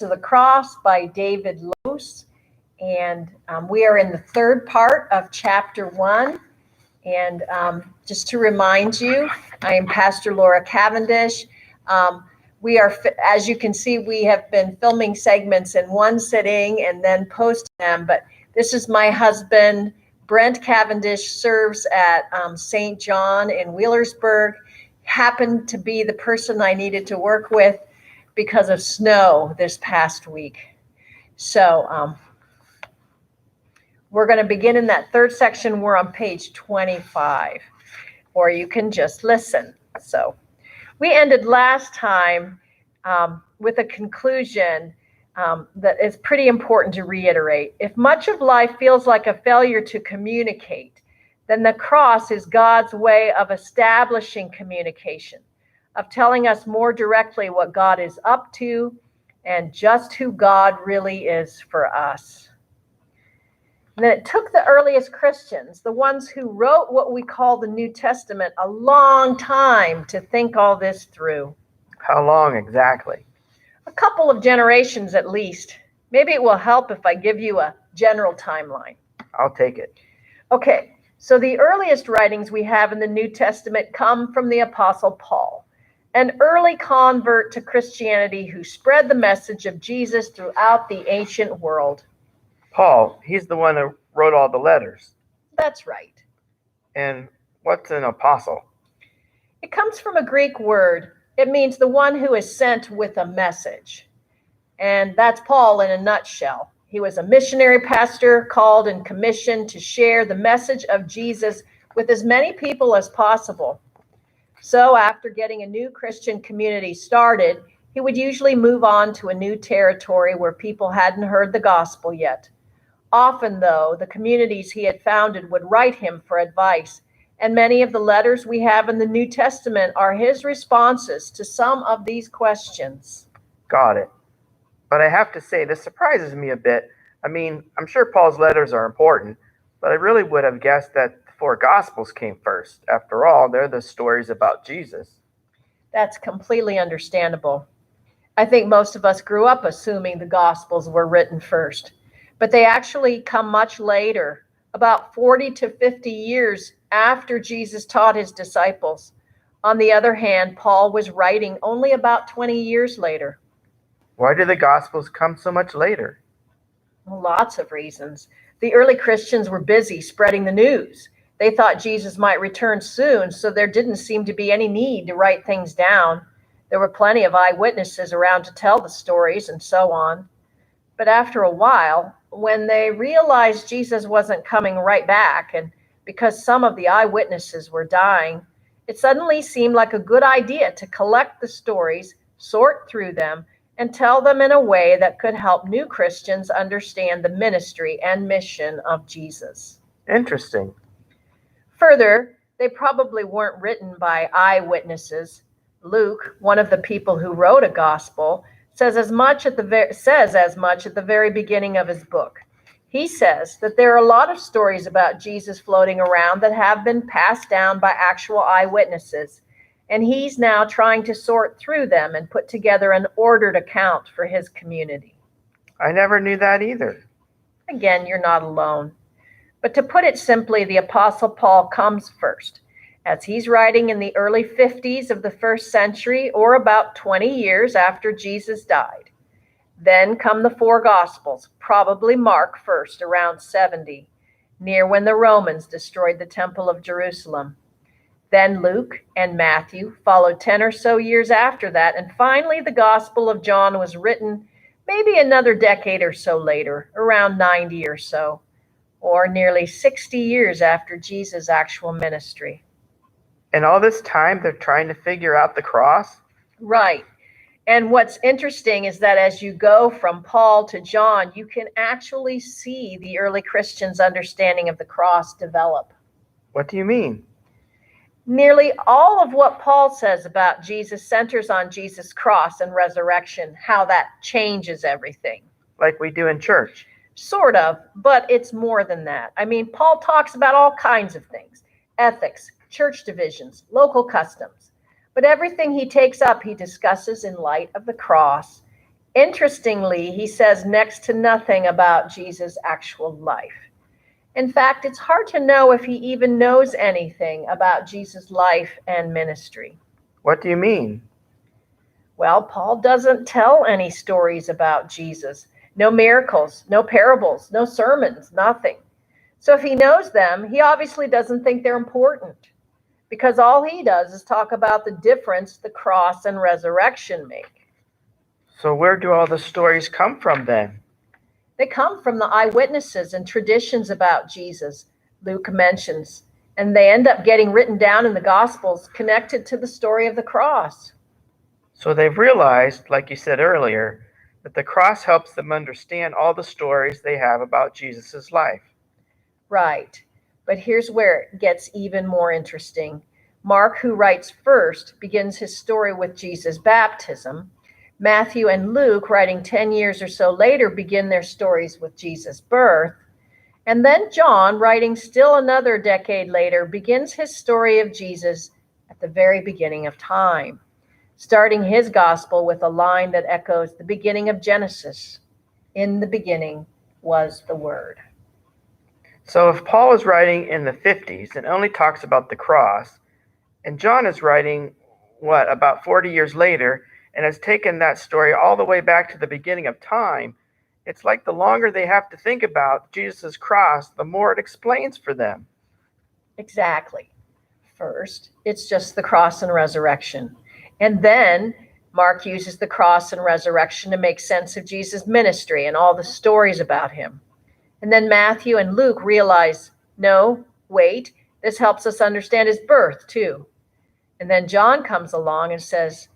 to the Cross by David Lose. And we are in the third part of chapter 1. And just to remind you, I am Pastor Laura Cavendish. We are, as you can see, we have been filming segments in one sitting and then posting them. But this is my husband, Brent Cavendish, serves at St. John in Wheelersburg. Happened to be the person I needed to work with because of snow this past week. So we're going to begin in that third section. We're on page 25, or you can just listen. So we ended last time with a conclusion that is pretty important to reiterate. If much of life feels like a failure to communicate, then the cross is God's way of establishing communication, of telling us more directly what God is up to and just who God really is for us. And then it took the earliest Christians, the ones who wrote what we call the New Testament, a long time to think all this through. How long exactly? A couple of generations at least. Maybe it will help if I give you a general timeline. I'll take it. Okay, so the earliest writings we have in the New Testament come from the Apostle Paul, an early convert to Christianity who spread the message of Jesus throughout the ancient world. Paul, he's the one who wrote all the letters. That's right. And what's an apostle? It comes from a Greek word. It means the one who is sent with a message. And that's Paul in a nutshell. He was a missionary pastor called and commissioned to share the message of Jesus with as many people as possible. So after getting a new Christian community started, he would usually move on to a new territory where people hadn't heard the gospel yet. Often, though, the communities he had founded would write him for advice, and many of the letters we have in the New Testament are his responses to some of these questions. Got it. But I have to say, this surprises me a bit. I mean, I'm sure Paul's letters are important, but I really would have guessed that the 4 Gospels came first. After all, they're the stories about Jesus. That's completely understandable. I think most of us grew up assuming the Gospels were written first, but they actually come much later, about 40 to 50 years after Jesus taught his disciples. On the other hand, Paul was writing only about 20 years later. Why did the Gospels come so much later? Lots of reasons. The early Christians were busy spreading the news. They thought Jesus might return soon, so there didn't seem to be any need to write things down. There were plenty of eyewitnesses around to tell the stories and so on. But after a while, when they realized Jesus wasn't coming right back, and because some of the eyewitnesses were dying, it suddenly seemed like a good idea to collect the stories, sort through them, and tell them in a way that could help new Christians understand the ministry and mission of Jesus. Interesting. Further, they probably weren't written by eyewitnesses. Luke, one of the people who wrote a gospel, says as much at the very beginning of his book. He says that there are a lot of stories about Jesus floating around that have been passed down by actual eyewitnesses, and he's now trying to sort through them and put together an ordered account for his community. I never knew that either. Again, you're not alone. But to put it simply, the Apostle Paul comes first, as he's writing in the early 50s of the first century, or about 20 years after Jesus died. Then come the 4 Gospels, probably Mark first, around 70, near when the Romans destroyed the Temple of Jerusalem. Then Luke and Matthew followed 10 or so years after that, and finally the Gospel of John was written maybe another decade or so later, around 90 or so, or nearly 60 years after Jesus' actual ministry. And all this time they're trying to figure out the cross? Right. And what's interesting is that as you go from Paul to John, you can actually see the early Christians' understanding of the cross develop. What do you mean? Nearly all of what Paul says about Jesus centers on Jesus' cross and resurrection, how that changes everything. Like we do in church? Sort of, but it's more than that. I mean, Paul talks about all kinds of things, ethics, church divisions, local customs. But everything he takes up, he discusses in light of the cross Interestingly, he says next to nothing about Jesus' actual life. In fact, it's hard to know if he even knows anything about Jesus' life and ministry. What do you mean? Well, Paul doesn't tell any stories about Jesus. No miracles, no parables, no sermons, nothing. So if he knows them, he obviously doesn't think they're important because all he does is talk about the difference the cross and resurrection make. So where do all the stories come from then? They come from the eyewitnesses and traditions about Jesus, Luke mentions, and they end up getting written down in the Gospels connected to the story of the cross. So they've realized, like you said earlier, that the cross helps them understand all the stories they have about Jesus' life. Right. But here's where it gets even more interesting. Mark, who writes first, begins his story with Jesus' baptism. Matthew and Luke, writing 10 years or so later, begin their stories with Jesus' birth. And then John, writing still another decade later, begins his story of Jesus at the very beginning of time, starting his gospel with a line that echoes the beginning of Genesis. In the beginning was the Word. So if Paul is writing in the 50s and only talks about the cross, and John is writing, about 40 years later, and has taken that story all the way back to the beginning of time, it's like the longer they have to think about Jesus' cross, the more it explains for them. Exactly. First, it's just the cross and resurrection. And then Mark uses the cross and resurrection to make sense of Jesus' ministry and all the stories about him. And then Matthew and Luke realize, no, wait, this helps us understand his birth too. And then John comes along and says,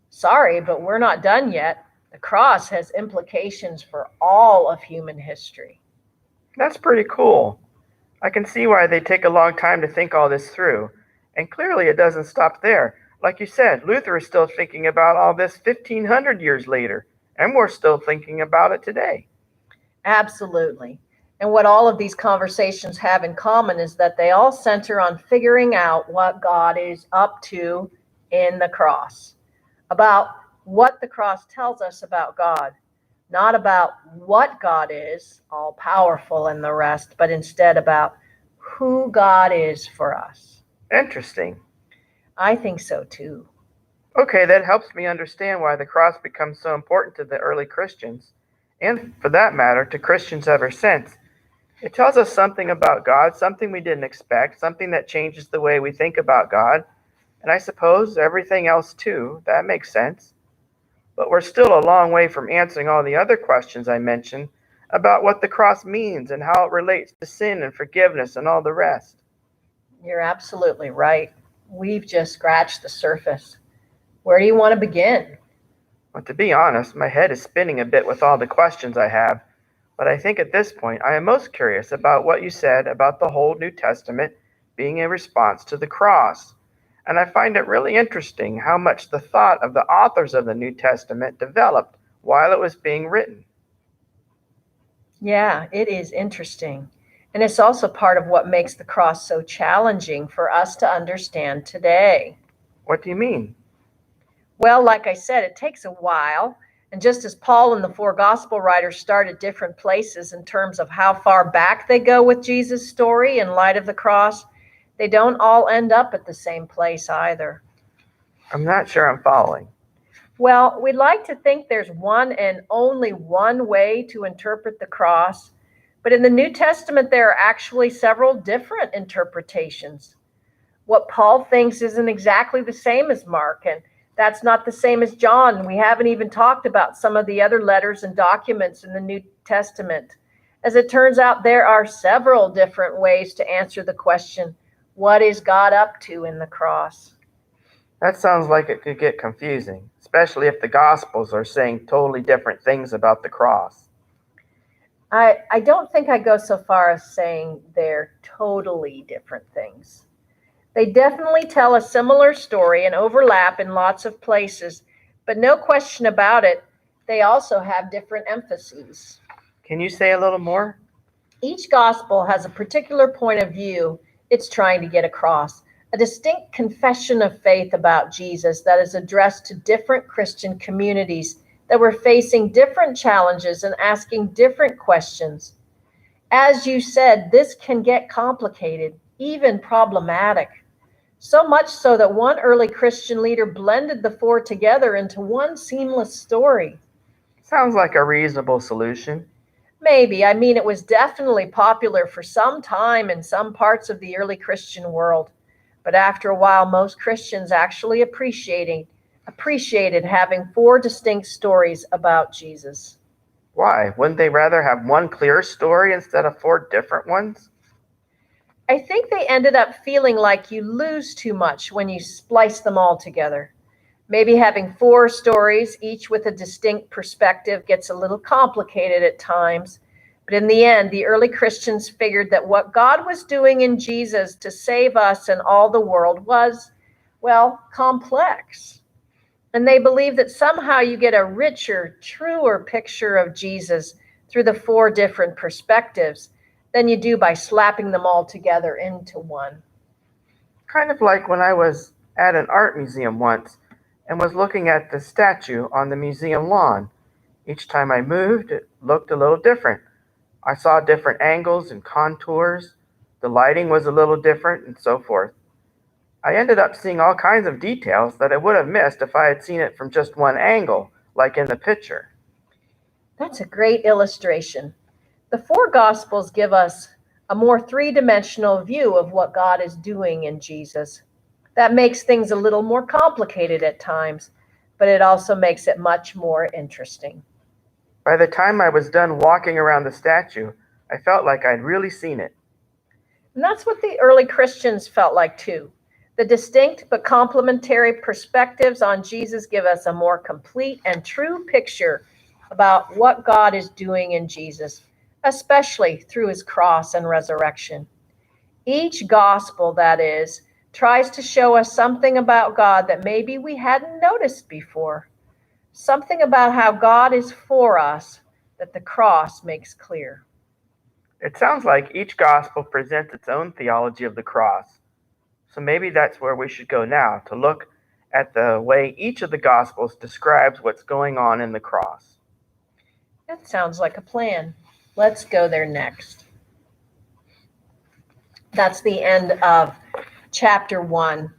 sorry, but we're not done yet. The cross has implications for all of human history. That's pretty cool. I can see why they take a long time to think all this through. And clearly it doesn't stop there. Like you said, Luther is still thinking about all this 1500 years later, and we're still thinking about it today. Absolutely. And what all of these conversations have in common is that they all center on figuring out what God is up to in the cross, about what the cross tells us about God, not about what God is, all powerful and the rest, but instead about who God is for us. Interesting. I think so too. Okay, that helps me understand why the cross becomes so important to the early Christians, and for that matter, to Christians ever since. It tells us something about God, something we didn't expect, something that changes the way we think about God, and I suppose everything else too. That makes sense. But we're still a long way from answering all the other questions I mentioned about what the cross means and how it relates to sin and forgiveness and all the rest. You're absolutely right. We've just scratched the surface. Where do you want to begin? Well, to be honest, my head is spinning a bit with all the questions I have, but I think at this point I am most curious about what you said about the whole New Testament being a response to the cross. And I find it really interesting how much the thought of the authors of the New Testament developed while it was being written. Yeah, it is interesting. And it's also part of what makes the cross so challenging for us to understand today. What do you mean? Well, like I said, it takes a while. And just as Paul and the four gospel writers start at different places in terms of how far back they go with Jesus' story in light of the cross, they don't all end up at the same place either. I'm not sure I'm following. Well, we'd like to think there's one and only one way to interpret the cross, but in the New Testament, there are actually several different interpretations. What Paul thinks isn't exactly the same as Mark, and that's not the same as John. We haven't even talked about some of the other letters and documents in the New Testament. As it turns out, there are several different ways to answer the question, what is God up to in the cross? That sounds like it could get confusing, especially if the Gospels are saying totally different things about the cross. I don't think I go so far as saying they're totally different things. They definitely tell a similar story and overlap in lots of places, but no question about it, they also have different emphases. Can you say a little more? Each gospel has a particular point of view it's trying to get across, a distinct confession of faith about Jesus that is addressed to different Christian communities that were facing different challenges and asking different questions. As you said, this can get complicated, even problematic. So much so that one early Christian leader blended the four together into one seamless story. Sounds like a reasonable solution. Maybe. I mean, it was definitely popular for some time in some parts of the early Christian world. But after a while, most Christians actually appreciated having four distinct stories about Jesus. Why? Wouldn't they rather have one clear story instead of four different ones? I think they ended up feeling like you lose too much when you splice them all together. Maybe having four stories, each with a distinct perspective, gets a little complicated at times. But in the end, the early Christians figured that what God was doing in Jesus to save us and all the world was, well, complex. And they believe that somehow you get a richer, truer picture of Jesus through the four different perspectives than you do by slapping them all together into one. Kind of like when I was at an art museum once and was looking at the statue on the museum lawn. Each time I moved, it looked a little different. I saw different angles and contours. The lighting was a little different, and so forth. I ended up seeing all kinds of details that I would have missed if I had seen it from just one angle, like in the picture. That's a great illustration. The four Gospels give us a more three-dimensional view of what God is doing in Jesus. That makes things a little more complicated at times, but it also makes it much more interesting. By the time I was done walking around the statue, I felt like I'd really seen it. And that's what the early Christians felt like too. The distinct but complementary perspectives on Jesus give us a more complete and true picture about what God is doing in Jesus, especially through his cross and resurrection. Each gospel, that is, tries to show us something about God that maybe we hadn't noticed before, something about how God is for us that the cross makes clear. It sounds like each gospel presents its own theology of the cross. So maybe that's where we should go now, to look at the way each of the gospels describes what's going on in the cross. That sounds like a plan. Let's go there next. That's the end of chapter 1.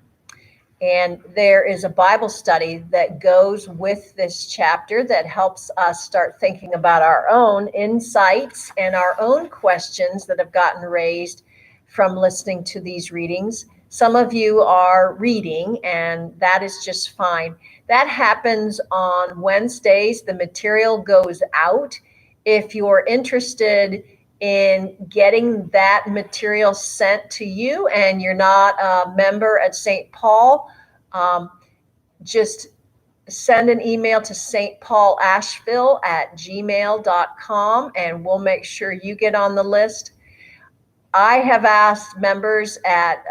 And there is a Bible study that goes with this chapter that helps us start thinking about our own insights and our own questions that have gotten raised from listening to these readings. Some of you are reading, and that is just fine. That happens on Wednesdays. The material goes out. If you're interested in getting that material sent to you and you're not a member at St. Paul, just send an email to stpaulasheville@gmail.com and we'll make sure you get on the list. I have asked members at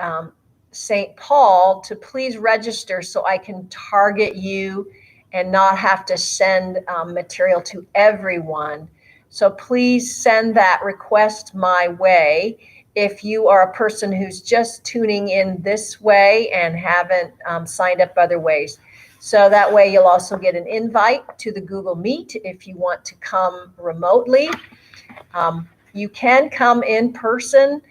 St. Paul to please register so I can target you and not have to send material to everyone. So please send that request my way if you are a person who's just tuning in this way and haven't signed up other ways. So that way you'll also get an invite to the Google Meet if you want to come remotely. You can come in person.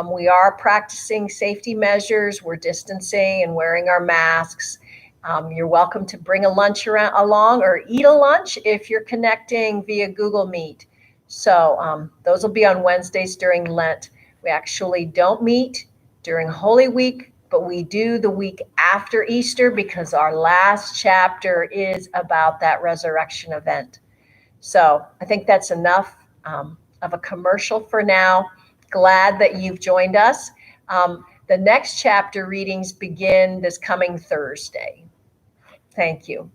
We are practicing safety measures. We're distancing and wearing our masks. You're welcome to bring a lunch along or eat a lunch if you're connecting via Google Meet. So those will be on Wednesdays during Lent. We actually don't meet during Holy Week, but we do the week after Easter because our last chapter is about that resurrection event. So I think that's enough of a commercial for now. Glad that you've joined us. The next chapter readings begin this coming Thursday. Thank you.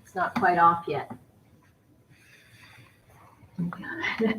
It's not quite off yet.